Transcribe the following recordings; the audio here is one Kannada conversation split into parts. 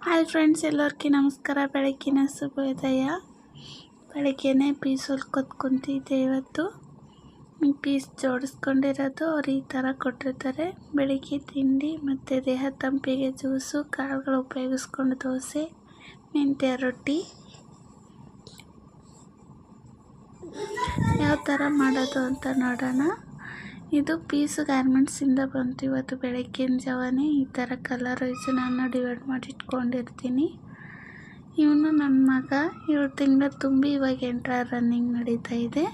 ಹಾಯ್ ಫ್ರೆಂಡ್ಸ್, ಎಲ್ಲರಿಗೂ ನಮಸ್ಕಾರ. ಬೆಳಗ್ಗಿನ ಶುಭೋದಯ. ಬೆಳಗ್ಗೆನೇ ಪೀಸ್ ಹೊಲ್ಕೊತ್ಕೊಂತಿದ್ದೆ. ಇವತ್ತು ಪೀಸ್ ಜೋಡಿಸ್ಕೊಂಡಿರೋದು ಅವ್ರು ಈ ಥರ ಕೊಟ್ಟಿರ್ತಾರೆ. ಬೆಳಿಗ್ಗೆ ತಿಂಡಿ ಮತ್ತು ದೇಹ ತಂಪಿಗೆ ಜ್ಯೂಸು, ಕಾಳುಗಳು ಉಪಯೋಗಿಸ್ಕೊಂಡು ದೋಸೆ, ಮೆಂತ್ಯ ರೊಟ್ಟಿ ಯಾವ ಥರ ಮಾಡೋದು ಅಂತ ನೋಡೋಣ. ಇದು ಪೀಸ್ ಗಾರ್ಮೆಂಟ್ಸಿಂದ ಬಂತು. ಇವತ್ತು ಬೆಳಗ್ಗಿನ ಜಾವನೇ ಈ ಥರ ಕಲರ್ ವೈಸು ನಾನು ಡಿವೈಡ್ ಮಾಡಿ ಇಟ್ಕೊಂಡಿರ್ತೀನಿ. ಇವನು ನನ್ನ ಮಗ 7 ತಿಂಗಳು ತುಂಬಿ ಇವಾಗ 8ರ ರನ್ನಿಂಗ್ ನಡೀತಾ ಇದೆ.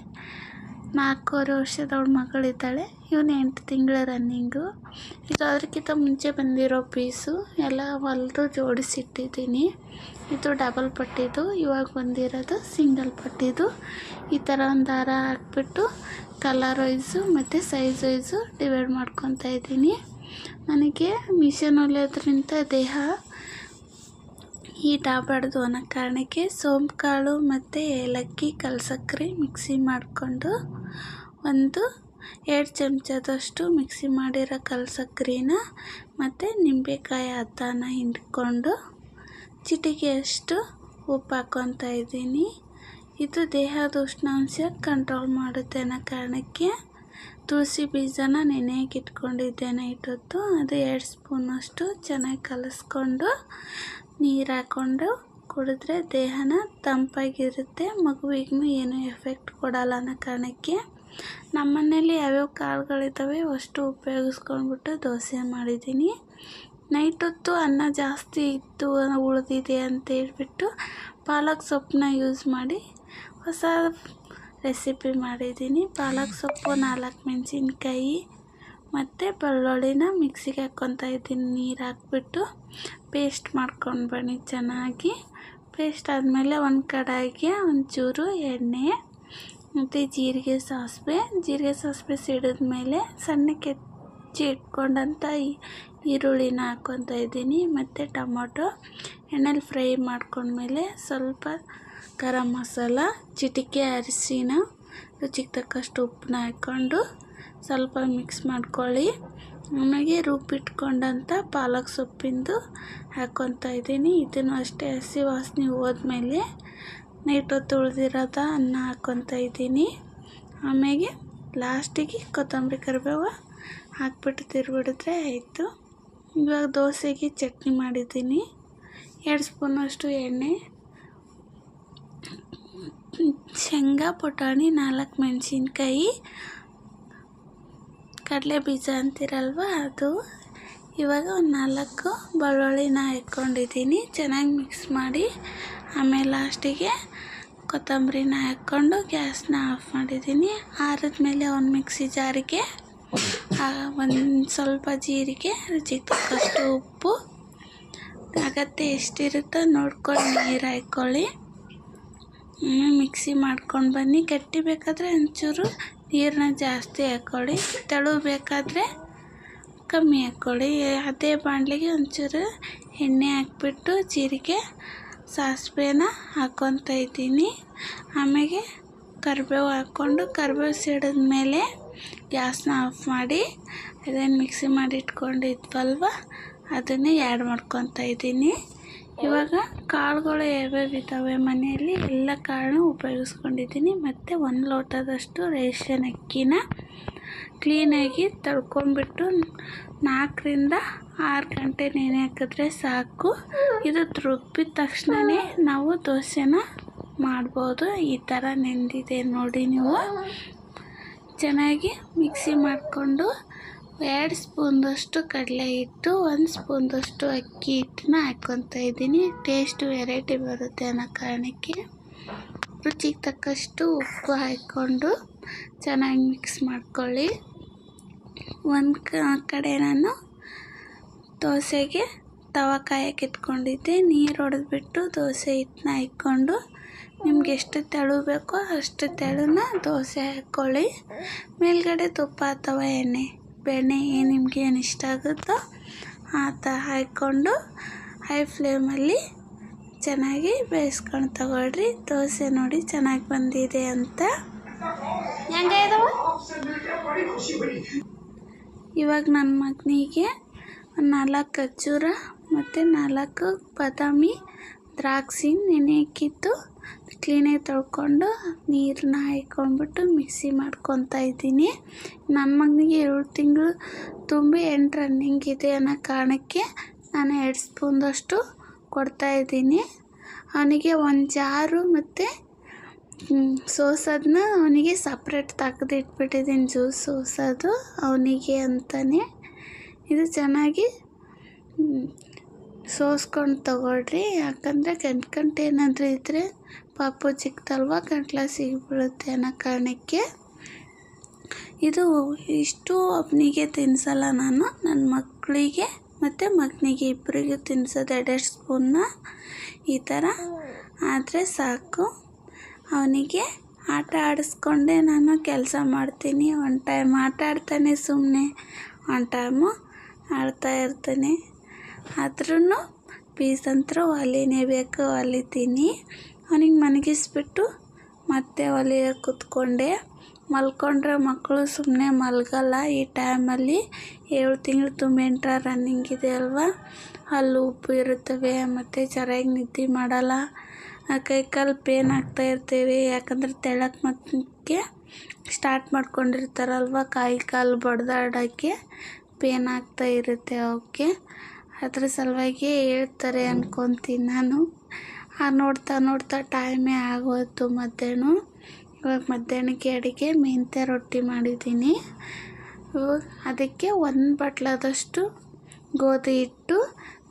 4.5 ವರ್ಷದವಳ ಮಗಳಿದ್ದಾಳೆ. ಇವನು 8 ತಿಂಗಳ ರನ್ನಿಂಗು. ಇದು ಅದಕ್ಕಿಂತ ಮುಂಚೆ ಬಂದಿರೋ ಪೀಸು ಎಲ್ಲ ಹೊಲಿದು ಜೋಡಿಸಿಟ್ಟಿದ್ದೀನಿ. ಇದು ಡಬಲ್ ಪಟ್ಟಿದು, ಇವಾಗ ಬಂದಿರೋದು ಸಿಂಗಲ್ ಪಟ್ಟಿದು. ಈ ಥರ ಒಂದು ದಾರ ಹಾಕ್ಬಿಟ್ಟು ಕಲರ್ ವೈಸು ಮತ್ತು ಸೈಜ್ ವೈಸು ಡಿವೈಡ್ ಮಾಡ್ಕೊತಾ ಇದ್ದೀನಿ. ನನಗೆ ಮಿಷನ್ ಹೊಲಿಯೋದ್ರಿಂದ ದೇಹ ಹೀಟ್ ಆಗಬಾರ್ದು ಅನ್ನೋ ಕಾರಣಕ್ಕೆ ಸೋಂಪು ಕಾಳು ಮತ್ತು ಏಲಕ್ಕಿ ಕಲ್ಸಕ್ಕರೆ ಮಿಕ್ಸಿ ಮಾಡಿಕೊಂಡು 2 ಚಮಚದಷ್ಟು ಮಿಕ್ಸಿ ಮಾಡಿರೋ ಕಲ್ಸಕ್ರಿನ ಮತ್ತು ನಿಂಬೆಕಾಯಿ ಅರ್ಧನ ಹಿಂಡ್ಕೊಂಡು ಚಿಟಿಕೆಯಷ್ಟು ಉಪ್ಪು ಹಾಕ್ಕೊತಾ ಇದ್ದೀನಿ. ಇದು ದೇಹದ ಉಷ್ಣಾಂಶ ಕಂಟ್ರೋಲ್ ಮಾಡುತ್ತೆ ಅನ್ನೋ ಕಾರಣಕ್ಕೆ ತುಳಸಿ ಬೀಜನ ನೆನೆಯಕ್ಕೆ ಇಟ್ಕೊಂಡಿದ್ದೆ ನೈಟ್ ಹೊತ್ತು. ಅದು 2 ಸ್ಪೂನಷ್ಟು ಚೆನ್ನಾಗಿ ಕಲಿಸ್ಕೊಂಡು ನೀರು ಹಾಕ್ಕೊಂಡು ಕುಡಿದ್ರೆ ದೇಹನ ತಂಪಾಗಿರುತ್ತೆ. ಮಗುವಿಗೂ ಏನೂ ಎಫೆಕ್ಟ್ ಕೊಡಲ್ಲ ಅನ್ನೋ ಕಾರಣಕ್ಕೆ ನಮ್ಮ ಮನೇಲಿ ಯಾವ್ಯಾವ ಕಾಳುಗಳಿದ್ದಾವೆ ಅಷ್ಟು ಉಪಯೋಗಿಸ್ಕೊಂಡ್ಬಿಟ್ಟು ದೋಸೆ ಮಾಡಿದ್ದೀನಿ. ನೈಟ್ ಹೊತ್ತು ಅನ್ನ ಜಾಸ್ತಿ ಇತ್ತು, ಉಳಿದಿದೆ ಅಂತ ಹೇಳ್ಬಿಟ್ಟು ಪಾಲಕ್ ಸೊಪ್ಪನ್ನ ಯೂಸ್ ಮಾಡಿ ಹೊಸ ರೆಸಿಪಿ ಮಾಡಿದ್ದೀನಿ. ಪಾಲಕ್ ಸೊಪ್ಪು, 4 ಮೆಣಸಿನ್ಕಾಯಿ ಮತ್ತು ಬೆಳ್ಳುಳ್ಳಿನ ಮಿಕ್ಸಿಗೆ ಹಾಕ್ಕೊತಾ ಇದ್ದೀನಿ. ನೀರು ಹಾಕ್ಬಿಟ್ಟು ಪೇಸ್ಟ್ ಮಾಡ್ಕೊಂಡು ಬನ್ನಿ ಚೆನ್ನಾಗಿ. ಪೇಸ್ಟ್ ಆದಮೇಲೆ ಒಂದು ಕಡಾಯಿಗೆ ಒಂಚೂರು ಎಣ್ಣೆ ಮತ್ತು ಜೀರಿಗೆ ಸಾಸಿವೆ ಸಿಡಿದ್ಮೇಲೆ ಸಣ್ಣಕ್ಕೆ ಹೆಚ್ಚಿ ಇಟ್ಕೊಂಡಂಥ ಈರುಳ್ಳಿನ ಹಾಕ್ಕೊತಾ ಇದ್ದೀನಿ ಮತ್ತು ಟೊಮೊಟೊ. ಎಣ್ಣೆಲಿ ಫ್ರೈ ಮಾಡ್ಕೊಂಡ್ಮೇಲೆ ಸ್ವಲ್ಪ ಗರಂ ಮಸಾಲ, ಚಿಟಿಕೆ ಅರಿಶಿನ, ರುಚಿಗೆ ತಕ್ಕಷ್ಟು ಉಪ್ಪನ್ನ ಹಾಕ್ಕೊಂಡು ಸ್ವಲ್ಪ ಮಿಕ್ಸ್ ಮಾಡ್ಕೊಳ್ಳಿ. ಆಮೇಲೆ ರುಬ್ಬಿಟ್ಕೊಂಡಂಥ ಪಾಲಕ್ ಸೊಪ್ಪಿಂದು ಹಾಕ್ಕೊತಾ ಇದ್ದೀನಿ. ಇದನ್ನು ಅಷ್ಟೇ ಹಸಿ ವಾಸನೆ ಹೋದ್ಮೇಲೆ ನೈಟ್ ಹೊತ್ತು ಉಳಿದಿರೋದ ಅನ್ನ ಹಾಕ್ಕೊತಾ ಇದ್ದೀನಿ. ಆಮೇಲೆ ಲಾಸ್ಟಿಗೆ ಕೊತ್ತಂಬರಿ ಕರಿಬೇವು ಹಾಕ್ಬಿಟ್ಟು ತಿರುಗಿಬಿಡಿದ್ರೆ ಆಯಿತು. ಇವಾಗ ದೋಸೆಗೆ ಚಟ್ನಿ ಮಾಡಿದ್ದೀನಿ. 2 ಸ್ಪೂನಷ್ಟು ಎಣ್ಣೆ, ಶೇಂಗಾ, ಪುಟಾಣಿ, 4 ಮೆಣಸಿನ್ಕಾಯಿ, ಕಡಲೆ ಬೀಜ ಅಂತಿರಲ್ವ ಅದು. ಇವಾಗ ಒಂದು 4 ಬೆಳ್ಳುಳ್ಳಿನ ಹಾಕ್ಕೊಂಡಿದ್ದೀನಿ. ಚೆನ್ನಾಗಿ ಮಿಕ್ಸ್ ಮಾಡಿ ಆಮೇಲೆ ಲಾಸ್ಟಿಗೆ ಕೊತ್ತಂಬರಿನ ಹಾಕ್ಕೊಂಡು ಗ್ಯಾಸ್ನ ಆಫ್ ಮಾಡಿದ್ದೀನಿ. ಆರಿದ್ಮೇಲೆ ಒಂದು ಮಿಕ್ಸಿ ಜಾರಿಗೆ ಒಂದು ಸ್ವಲ್ಪ ಜೀರಿಗೆ, ರುಚಿಗೆ ತಕ್ಕಷ್ಟು ಉಪ್ಪು, ಅಗತ್ಯ ಎಷ್ಟಿರುತ್ತೋ ನೋಡ್ಕೊಂಡು ನೀರು ಹಾಕ್ಕೊಳ್ಳಿ. ಮಿಕ್ಸಿ ಮಾಡ್ಕೊಂಡು ಬನ್ನಿ. ಗಟ್ಟಿ ಬೇಕಾದರೆ ಒಂಚೂರು ನೀರನ್ನ ಜಾಸ್ತಿ ಹಾಕ್ಕೊಳ್ಳಿ, ತೆಳು ಬೇಕಾದರೆ ಕಮ್ಮಿ ಹಾಕ್ಕೊಳ್ಳಿ. ಅದೇ ಬಾಣಲೆಗೆ ಒಂಚೂರು ಎಣ್ಣೆ ಹಾಕ್ಬಿಟ್ಟು ಜೀರಿಗೆ ಸಾಸಿವೆನ ಹಾಕ್ಕೊತಾ ಇದ್ದೀನಿ. ಆಮೇಲೆ ಕರಿಬೇವು ಹಾಕ್ಕೊಂಡು ಕರಿಬೇವು ಸಿಡಿದ್ಮೇಲೆ ಗ್ಯಾಸ್ನ ಆಫ್ ಮಾಡಿ ಅದೇನು ಮಿಕ್ಸಿ ಮಾಡಿ ಇಟ್ಕೊಂಡಿದ್ವಲ್ವ ಅದನ್ನೇ ಆ್ಯಡ್ ಮಾಡ್ಕೊತಾ ಇದ್ದೀನಿ. ಇವಾಗ ಕಾಳುಗಳು ಯಾವ್ಯಾವ ಇದ್ದಾವೆ ಮನೆಯಲ್ಲಿ ಎಲ್ಲ ಕಾಳನ್ನು ಉಪಯೋಗಿಸ್ಕೊಂಡಿದ್ದೀನಿ. ಮತ್ತು 1 ಲೋಟದಷ್ಟು ರೇಷನ್ ಅಕ್ಕಿನ ಕ್ಲೀನಾಗಿ ತೊಳ್ಕೊಂಬಿಟ್ಟು 4 ರಿಂದ 6 ಗಂಟೆ ನೆನೆ ಹಾಕಿದ್ರೆ ಸಾಕು. ಇದು ರುಬ್ಬಿದ ತಕ್ಷಣವೇ ನಾವು ದೋಸೆನ ಮಾಡ್ಬೋದು. ಈ ಥರ ನೆಂದಿದೆ ನೋಡಿ. ನೀವು ಚೆನ್ನಾಗಿ ಮಿಕ್ಸಿ ಮಾಡಿಕೊಂಡು 2 ಸ್ಪೂನದಷ್ಟು ಕಡಲೆ ಹಿಟ್ಟು, 1 ಸ್ಪೂನದಷ್ಟು ಅಕ್ಕಿ ಹಿಟ್ಟನ್ನ ಹಾಕ್ಕೊತಾ ಇದ್ದೀನಿ. ಟೇಸ್ಟು ವೆರೈಟಿ ಬರುತ್ತೆ ಅನ್ನೋ ಕಾರಣಕ್ಕೆ ರುಚಿಗೆ ತಕ್ಕಷ್ಟು ಉಪ್ಪು ಹಾಕ್ಕೊಂಡು ಚೆನ್ನಾಗಿ ಮಿಕ್ಸ್ ಮಾಡ್ಕೊಳ್ಳಿ. ಒಂದು ಕಡೆ ನಾನು ದೋಸೆಗೆ ತವ ಕಾಯಕ್ಕೆ ಇಟ್ಕೊಂಡಿದ್ದೆ. ನೀರು ಹೊಡೆದ್ಬಿಟ್ಟು ದೋಸೆ ಹಿಟ್ಟನ್ನ ಹಾಕ್ಕೊಂಡು ನಿಮ್ಗೆ ಎಷ್ಟು ತೆಳು ಬೇಕೋ ಅಷ್ಟು ತೆಳುನ ದೋಸೆ ಹಾಕ್ಕೊಳ್ಳಿ. ಮೇಲ್ಗಡೆ ತುಪ್ಪ ಅಥವಾ ಬೆಣ್ಣೆ ನಿಮಗೆ ಏನು ಇಷ್ಟ ಆಗುತ್ತೋ ಆ ಥರ ಹಾಕ್ಕೊಂಡು ಹೈ ಫ್ಲೇಮಲ್ಲಿ ಚೆನ್ನಾಗಿ ಬೇಯಿಸ್ಕೊಂಡು ತಗೊಳ್ರಿ. ದೋಸೆ ನೋಡಿ ಚೆನ್ನಾಗಿ ಬಂದಿದೆ ಅಂತ. ಇವಾಗ ನನ್ನ ಮಗನಿಗೆ 4 ಖರ್ಜೂರ ಮತ್ತು 4 ಬಾದಾಮಿ ದ್ರಾಕ್ಷಿ ನೆನೆ ಹಾಕಿದ್ದು ಕ್ಲೀನಾಗಿ ತೊಳ್ಕೊಂಡು ನೀರನ್ನ ಹಾಕ್ಕೊಂಡ್ಬಿಟ್ಟು ಮಿಕ್ಸಿ ಮಾಡ್ಕೊತಾ ಇದ್ದೀನಿ. ನನ್ನ ಮಗನಿಗೆ 7 ತಿಂಗಳು ತುಂಬಿ 8 ರನ್ನಿಂಗ್ ಇದೆ ಅನ್ನೋ ಕಾರಣಕ್ಕೆ ನಾನು 2 ಸ್ಪೂನ್ದಷ್ಟು ಕೊಡ್ತಾಯಿದ್ದೀನಿ. ಅವನಿಗೆ ಒಂದು ಜಾರು ಮತ್ತು ಸೋಸೋದನ್ನ ಅವನಿಗೆ ಸಪ್ರೇಟ್ ತೆಗೆದಿಟ್ಬಿಟ್ಟಿದ್ದೀನಿ, ಜ್ಯೂಸ್ ಸೋಸೋದು ಅವನಿಗೆ ಅಂತಲೇ. ಇದು ಚೆನ್ನಾಗಿ ಸೋಸ್ಕೊಂಡು ತಗೊಳ್ರಿ, ಯಾಕಂದರೆ ಗಂಟು ಏನಾದರೂ ಇದ್ದರೆ ಪಾಪು ಚಿಕ್ಕದಲ್ವ ಗಂಟ್ಲ ಸಿಗ್ಬಿಡುತ್ತೆ ಅನ್ನೋ ಕಾರಣಕ್ಕೆ. ಇದು ಇಷ್ಟು ಒಬ್ಬನಿಗೆ ತಿನ್ನಿಸಲ್ಲ ನಾನು, ನನ್ನ ಮಕ್ಕಳಿಗೆ ಮತ್ತು ಮಗನಿಗೆ ಇಬ್ಬರಿಗೂ ತಿನ್ನಿಸೋದು 2 ಸ್ಪೂನ್ನ. ಈ ಥರ ಆದರೆ ಸಾಕು. ಅವನಿಗೆ ಆಟ ಆಡಿಸ್ಕೊಂಡೆ ನಾನು ಕೆಲಸ ಮಾಡ್ತೀನಿ. ಒಂದು ಟೈಮ್ ಆಟ ಆಡ್ತಾನೆ ಸುಮ್ಮನೆ, ಒಂದು ಟೈಮು ಆಡ್ತಾ ಇರ್ತಾನೆ. ಆದ್ರೂ ಪೀಸಂತರೂ ಒಲಿನೇ ಬೇಕು, ಒಲಿತೀನಿ. ಅವನಿಗೆ ಮಲಗಿಸ್ಬಿಟ್ಟು ಮತ್ತೆ ಒಲೆಯ ಕೂತ್ಕೊಂಡೆ. ಮಲ್ಕೊಂಡ್ರೆ ಮಕ್ಕಳು ಸುಮ್ಮನೆ ಮಲಗಲ್ಲ. ಈ ಟೈಮಲ್ಲಿ 7 ತಿಂಗಳು ತುಂಬ 8 ರನ್ನಿಂಗ್ ಇದೆ ಅಲ್ವಾ, ಹಲ್ಲು ಉಪ್ಪು ಇರುತ್ತವೆ ಮತ್ತು ಸರಿಯಾಗಿ ನಿದ್ದೆ ಮಾಡಲ್ಲ. ಕೈ ಕಾಲು ಪೇನ್ ಆಗ್ತಾ ಇರ್ತೇವೆ, ಯಾಕಂದರೆ ತೆಳಕ್ಕೆ ಮತ್ತೆ ಸ್ಟಾರ್ಟ್ ಮಾಡ್ಕೊಂಡಿರ್ತಾರಲ್ವ, ಕೈ ಕಾಲು ಬಡ್ದಾಡೋಕ್ಕೆ ಪೇನ್ ಆಗ್ತಾ ಇರುತ್ತೆ ಅವಕ್ಕೆ. ಅದ್ರ ಸಲುವಾಗಿ ಹೇಳ್ತಾರೆ ಅಂದ್ಕೊತೀನಿ ನಾನು. ನೋಡ್ತಾ ನೋಡ್ತಾ ಟೈಮೇ ಆಗೋಯ್ತು ಮಧ್ಯಾಹ್ನ. ಇವಾಗ ಮಧ್ಯಾಹ್ನಕ್ಕೆ ಅಡುಗೆ ಮೆಂತ್ಯ ರೊಟ್ಟಿ ಮಾಡಿದ್ದೀನಿ. ಅದಕ್ಕೆ 1 ಬಟ್ಲದಷ್ಟು ಗೋಧಿ ಹಿಟ್ಟು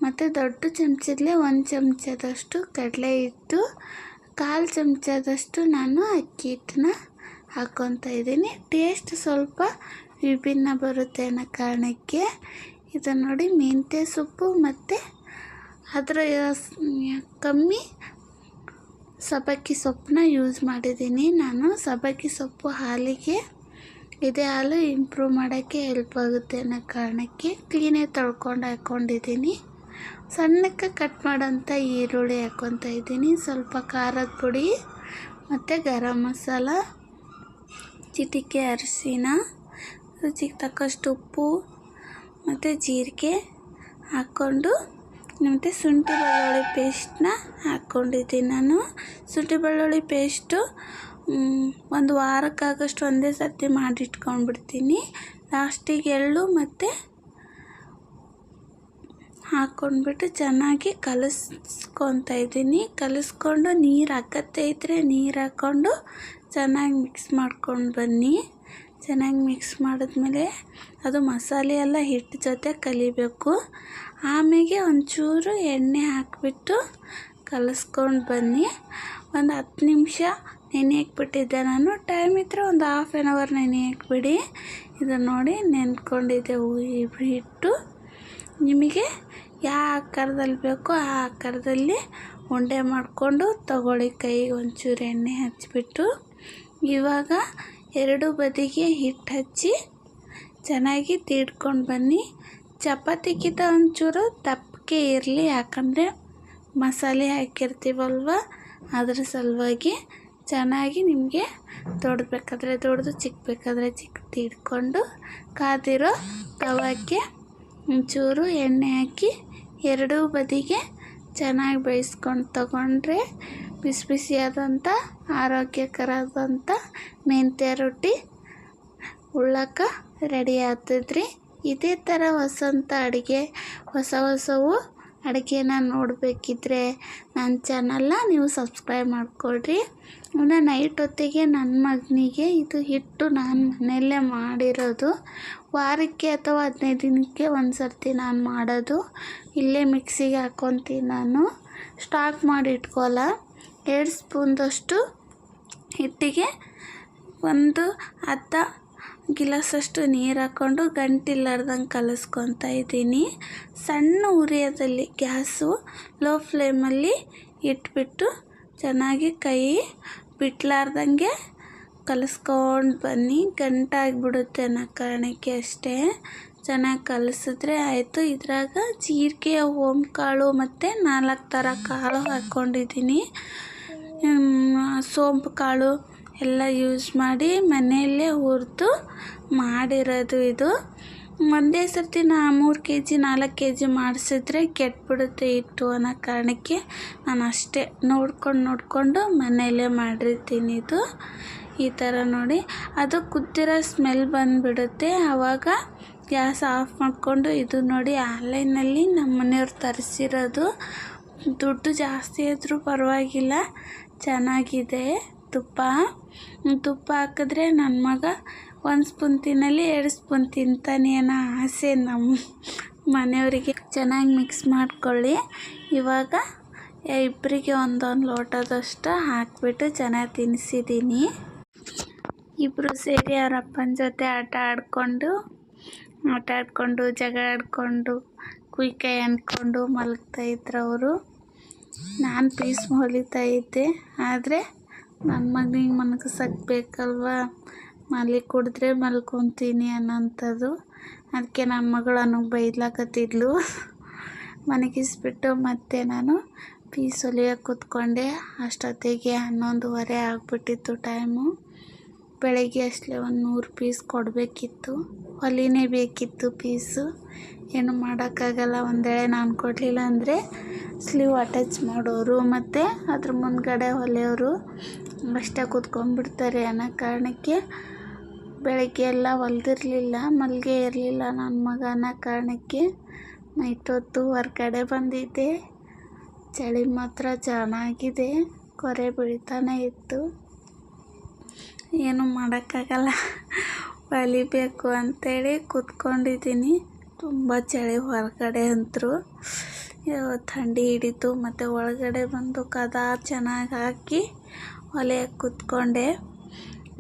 ಮತ್ತು ದೊಡ್ಡ ಚಮಚದಲ್ಲೇ 1 ಚಮಚದಷ್ಟು ಕಡಲೆ ಹಿಟ್ಟು, 1/4 ಚಮಚದಷ್ಟು ನಾನು ಅಕ್ಕಿ ಹಿಟ್ಟನ್ನ ಹಾಕ್ಕೊತಾ ಇದ್ದೀನಿ. ಟೇಸ್ಟ್ ಸ್ವಲ್ಪ ವಿಭಿನ್ನ ಬರುತ್ತೆ ಅನ್ನೋ ಕಾರಣಕ್ಕೆ. ಇದು ನೋಡಿ ಮೆಂತ್ಯ ಸೊಪ್ಪು ಮತ್ತು ಅದರ ಕಮ್ಮಿ ಸಬ್ಬಕ್ಕಿ ಸೊಪ್ಪನ್ನ ಯೂಸ್ ಮಾಡಿದ್ದೀನಿ ನಾನು. ಸಬ್ಬಕ್ಕಿ ಸೊಪ್ಪು ಹಾಲಿಗೆ ಇದೇ ಹಾಲು ಇಂಪ್ರೂವ್ ಮಾಡೋಕ್ಕೆ ಹೆಲ್ಪ್ ಆಗುತ್ತೆ ಅನ್ನೋ ಕಾರಣಕ್ಕೆ ಕ್ಲೀನಾಗಿ ತೊಳ್ಕೊಂಡು ಹಾಕ್ಕೊಂಡಿದ್ದೀನಿ. ಸಣ್ಣಕ್ಕೆ ಕಟ್ ಮಾಡೋಂಥ ಈರುಳ್ಳಿ ಹಾಕ್ಕೊತಾ ಇದ್ದೀನಿ, ಸ್ವಲ್ಪ ಖಾರದ ಪುಡಿ ಮತ್ತು ಗರಂ ಮಸಾಲ, ಚಿಟಿಕೆ ಅರಿಶಿನ, ರುಚಿಗೆ ತಕ್ಕಷ್ಟು ಉಪ್ಪು ಮತ್ತು ಜೀರಿಗೆ ಹಾಕ್ಕೊಂಡು ಮತ್ತು ಶುಂಠಿ ಬೆಳ್ಳುಳ್ಳಿ ಪೇಸ್ಟನ್ನ ಹಾಕ್ಕೊಂಡಿದ್ದೀನಿ ನಾನು. ಶುಂಠಿ ಬೆಳ್ಳುಳ್ಳಿ ಪೇಸ್ಟು 1 ವಾರಕ್ಕಾಗಷ್ಟು ಒಂದೇ ಸರ್ತಿ ಮಾಡಿಟ್ಕೊಂಡ್ಬಿಡ್ತೀನಿ. ಲಾಸ್ಟಿಗೆ ಎಳ್ಳು ಮತ್ತು ಹಾಕ್ಕೊಂಡ್ಬಿಟ್ಟು ಚೆನ್ನಾಗಿ ಕಲಿಸ್ಕೊತಾ ಇದ್ದೀನಿ. ಕಲಿಸ್ಕೊಂಡು ನೀರು ಅಗತ್ಯ ಇದ್ದರೆ ನೀರು ಹಾಕ್ಕೊಂಡು ಚೆನ್ನಾಗಿ ಮಿಕ್ಸ್ ಮಾಡ್ಕೊಂಡು ಬನ್ನಿ. ಚೆನ್ನಾಗಿ ಮಿಕ್ಸ್ ಮಾಡಿದ್ಮೇಲೆ ಅದು ಮಸಾಲೆ ಎಲ್ಲ ಹಿಟ್ಟು ಜೊತೆ ಕಲಿಬೇಕು. ಆಮೇಲೆ ಒಂಚೂರು ಎಣ್ಣೆ ಹಾಕಿಬಿಟ್ಟು ಕಲಿಸ್ಕೊಂಡು ಬನ್ನಿ. ಒಂದು 10 ನಿಮಿಷ ನೆನೆ ಹಾಕ್ಬಿಟ್ಟಿದ್ದೆ ನಾನು. ಟೈಮ್ ಇದ್ದರೆ ಒಂದು 1/2 ಅವರ್ ನೆನೆ ಹಾಕ್ಬಿಡಿ. ಇದು ನೋಡಿ ನೆನ್ಕೊಂಡಿದ್ದೆ ಹಿಟ್ಟು. ನಿಮಗೆ ಯಾವ ಆಕಾರದಲ್ಲಿ ಬೇಕೋ ಆ ಆಕಾರದಲ್ಲಿ ಉಂಡೆ ಮಾಡಿಕೊಂಡು ತಗೊಳ್ಳಿ. ಕೈಗೆ ಒಂಚೂರು ಎಣ್ಣೆ ಹಚ್ಚಿಬಿಟ್ಟು ಇವಾಗ 2 ಬದಿಗೆ ಹಿಟ್ಟು ಹಚ್ಚಿ ಚೆನ್ನಾಗಿ ತೀಡ್ಕೊಂಡು ಬನ್ನಿ. ಚಪಾತಿಗಿಂತ ಒಂಚೂರು ದಪ್ಪಗೆ ಇರಲಿ, ಯಾಕಂದರೆ ಮಸಾಲೆ ಹಾಕಿರ್ತೀವಲ್ವ, ಅದ್ರ ಸಲುವಾಗಿ ಚೆನ್ನಾಗಿ ನಿಮಗೆ ದೊಡ್ಡಬೇಕಾದ್ರೆ ದೊಡ್ಡದು, ಚಿಕ್ಕ ಬೇಕಾದರೆ ಚಿಕ್ಕ ತೀಡ್ಕೊಂಡು ಕಾದಿರೋ ತವಕ್ಕೆ ಒಂಚೂರು ಎಣ್ಣೆ ಹಾಕಿ 2 ಬದಿಗೆ ಚೆನ್ನಾಗಿ ಬೇಯಿಸ್ಕೊಂಡು ತಗೊಂಡ್ರೆ ಬಿಸಿ ಬಿಸಿಯಾದಂಥ ಆರೋಗ್ಯಕರವಾದಂಥ ಮೆಂತ್ಯ ರೊಟ್ಟಿ ಉಳ್ಳಕ್ಕೆ ರೆಡಿ ಆಗ್ತದ್ರಿ. ಇದೇ ಥರ ಹೊಸಂಥ ಅಡುಗೆ ಹೊಸವು ಅಡುಗೆನ ನೋಡಬೇಕಿದ್ರೆ ನನ್ನ ಚಾನಲ್ನ ನೀವು ಸಬ್ಸ್ಕ್ರೈಬ್ ಮಾಡಿಕೊಳ್ರಿ. ಇನ್ನು ನೈಟ್ ಹೊತ್ತಿಗೆ ನನ್ನ ಮಗನಿಗೆ ಇದು ಹಿಟ್ಟು ನಾನು ಮನೆಯಲ್ಲೇ ಮಾಡಿರೋದು. ವಾರಕ್ಕೆ ಅಥವಾ 15 ದಿನಕ್ಕೆ ಒಂದು ಸರ್ತಿ ನಾನು ಮಾಡೋದು. ಇಲ್ಲೇ ಮಿಕ್ಸಿಗೆ ಹಾಕ್ಕೊತೀನಿ ನಾನು, ಸ್ಟಾಕ್ ಮಾಡಿ ಇಟ್ಕೊಳ್ಳ. 2 ಸ್ಪೂನ್ದಷ್ಟು ಹಿಟ್ಟಿಗೆ 1 ಅರ್ಧ ಗಿಲಾಸಷ್ಟು ನೀರು ಹಾಕ್ಕೊಂಡು ಗಂಟಿಲ್ಲಾರ್ದಂಗೆ ಕಲಿಸ್ಕೊತಾ ಇದ್ದೀನಿ. ಸಣ್ಣ ಉರಿಯೋದಲ್ಲಿ ಗ್ಯಾಸು ಲೋ ಫ್ಲೇಮಲ್ಲಿ ಇಟ್ಬಿಟ್ಟು ಚೆನ್ನಾಗಿ ಕೈ ಬಿಟ್ಲಾರ್ದಂಗೆ ಕಲಿಸ್ಕೊಂಡು ಬನ್ನಿ. ಗಂಟಾಗಿಬಿಡುತ್ತೆ ಅನ್ನೋ ಕಾರಣಕ್ಕೆ ಅಷ್ಟೇ. ಚೆನ್ನಾಗಿ ಕಲಿಸಿದ್ರೆ ಆಯಿತು. ಇದ್ರಾಗ ಜೀರಿಗೆ, ಓಂಕಾಳು ಮತ್ತು 4 ಥರ ಕಾಳು ಹಾಕ್ಕೊಂಡಿದ್ದೀನಿ. ಸೋಂಪು ಕಾಳು ಎಲ್ಲ ಯೂಸ್ ಮಾಡಿ ಮನೆಯಲ್ಲೇ ಹುರಿದು ಮಾಡಿರೋದು ಇದು. ಒಂದೇ ಸರ್ತಿ 3 kg 4 kg ಮಾಡಿಸಿದ್ರೆ ಕೆಟ್ಬಿಡುತ್ತೆ ಹಿಟ್ಟು ಅನ್ನೋ ಕಾರಣಕ್ಕೆ ನಾನು ಅಷ್ಟೇ ನೋಡ್ಕೊಂಡು ಮನೆಯಲ್ಲೇ ಮಾಡಿರ್ತೀನಿ. ಇದು ಈ ಥರ ನೋಡಿ, ಅದು ಕುದ್ದಿರೋ ಸ್ಮೆಲ್ ಬಂದುಬಿಡುತ್ತೆ. ಆವಾಗ ಗ್ಯಾಸ್ ಆಫ್ ಮಾಡಿಕೊಂಡು, ಇದು ನೋಡಿ ಆನ್ಲೈನಲ್ಲಿ ನಮ್ಮ ಮನೆಯವ್ರು ತರಿಸಿರೋದು. ದುಡ್ಡು ಜಾಸ್ತಿ ಆದರೂ ಪರವಾಗಿಲ್ಲ, ಚೆನ್ನಾಗಿದೆ. ತುಪ್ಪ ಹಾಕಿದ್ರೆ ನನ್ನ ಮಗ 1 ಸ್ಪೂನ್ ತಿನ್ನಲಿ 2 ಸ್ಪೂನ್ ತಿಂತಾನೆ ಅನ್ನೋ ಆಸೆ ನಮ್ಮ ಮನೆಯವರಿಗೆ. ಚೆನ್ನಾಗಿ ಮಿಕ್ಸ್ ಮಾಡ್ಕೊಳ್ಳಿ. ಇವಾಗ ಇಬ್ಬರಿಗೆ ಒಂದೊಂದು ಲೋಟದಷ್ಟು ಹಾಕಿಬಿಟ್ಟು ಚೆನ್ನಾಗಿ ತಿನ್ನಿಸಿದ್ದೀನಿ. ಇಬ್ಬರು ಸೇರಿ ಅವ್ರ ಅಪ್ಪನ ಜೊತೆ ಆಟ ಆಡ್ಕೊಂಡು ಜಗಳ ಆಡ್ಕೊಂಡು ಕುಯ್ಕಾಯಿ ಅಂದ್ಕೊಂಡು ಮಲಗ್ತಾಯಿದ್ರು ಅವರು. ನಾನು ಪೀಸ್ ಹೊಲಿತಾ ಇದ್ದೆ. ಆದರೆ ನನ್ನ ಮಗನಿಗೆ ಮನಗಿಸೋಕ್ಕೆ ಬೇಕಲ್ವ, ಕುಡಿದ್ರೆ ಮಲ್ಕೊತೀನಿ ಅನ್ನೋಂಥದ್ದು. ಅದಕ್ಕೆ ನನ್ನ ಮಗಳು ನನಗೆ ಬೈದ್ಲಾಕತ್ತಿದ್ಲು. ಮನಗಿಸ್ಬಿಟ್ಟು ಮತ್ತೆ ನಾನು ಪೀಸ್ ಹೊಲಿಯೋಕೆ ಕೂತ್ಕೊಂಡೆ. ಅಷ್ಟೊತ್ತಿಗೆ 11:15 ಆಗಿಬಿಟ್ಟಿತ್ತು ಟೈಮು. ಬೆಳಗ್ಗೆ ಅಷ್ಟೇ ಒಂದು 100 ಪೀಸ್ ಕೊಡಬೇಕಿತ್ತು, ಹೊಲಿನೇ ಬೇಕಿತ್ತು ಪೀಸು. ಏನು ಮಾಡೋಕ್ಕಾಗಲ್ಲ. ಒಂದು ವೇಳೆ ನಾನು ಕೊಡಲಿಲ್ಲ ಅಂದರೆ ಸ್ಲೀವ್ ಅಟ್ಯಾಚ್ ಮಾಡೋರು ಮತ್ತು ಅದ್ರ ಮುಂದ್ಗಡೆ ಹೊಲಿಯೋರು ಅಷ್ಟೇ ಕೂತ್ಕೊಂಡ್ಬಿಡ್ತಾರೆ ಅನ್ನೋ ಕಾರಣಕ್ಕೆ ಬೆಳಗ್ಗೆ ಎಲ್ಲ ಹೊಲ್ದಿರಲಿಲ್ಲ. ಮಲ್ಲಿಗೆ ಇರಲಿಲ್ಲ ನನ್ನ ಮಗ ಅನ್ನೋ ಕಾರಣಕ್ಕೆ ನೈಟ್ ಹೊತ್ತು ಹೊರ್ಗಡೆ ಬಂದಿದ್ದೆ. ಚಳಿ ಮಾತ್ರ ಚೆನ್ನಾಗಿದೆ, ಕೊರೆ ಬೀಳ್ತಾನೆ ಇತ್ತು. ಏನು ಮಾಡೋಕ್ಕಾಗಲ್ಲ, ಹೊಲಿಬೇಕು ಅಂತೇಳಿ ಕೂತ್ಕೊಂಡಿದ್ದೀನಿ. ತುಂಬ ಚಳಿ ಹೊರಗಡೆ ಅಂತೂ. ಥಂಡಿ ಹಿಡಿತು. ಮತ್ತು ಒಳಗಡೆ ಬಂದು ಕದ ಚೆನ್ನಾಗಿ ಹಾಕಿ ಹೊಲಿಯೋಕೆ ಕೂತ್ಕೊಂಡೆ.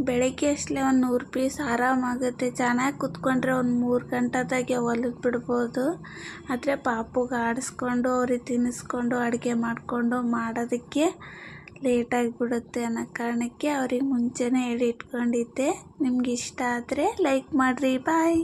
ಬೆಳಗ್ಗೆ ಅಷ್ಟೇ ಒಂದು 100 ಪೀಸ್ ಆರಾಮಾಗುತ್ತೆ. ಚೆನ್ನಾಗಿ ಕೂತ್ಕೊಂಡ್ರೆ ಒಂದು 3 ಗಂಟೆದಾಗೆ ಹೊಲಿದು ಬಿಡ್ಬೋದು. ಆದರೆ ಪಾಪುಗೆ ಆಡಿಸ್ಕೊಂಡು ಅವ್ರಿಗೆ ತಿನ್ನಿಸ್ಕೊಂಡು ಅಡುಗೆ ಮಾಡಿಕೊಂಡು ಮಾಡೋದಕ್ಕೆ ಲೇಟಾಗಿಬಿಡುತ್ತೆ ಅನ್ನೋ ಕಾರಣಕ್ಕೆ ಅವ್ರಿಗೆ ಮುಂಚೆನೇ ಹೇಳಿ ಇಟ್ಕೊಂಡಿದ್ದೆ. ನಿಮ್ಗೆ ಇಷ್ಟ ಆದರೆ ಲೈಕ್ ಮಾಡಿರಿ. ಬಾಯ್.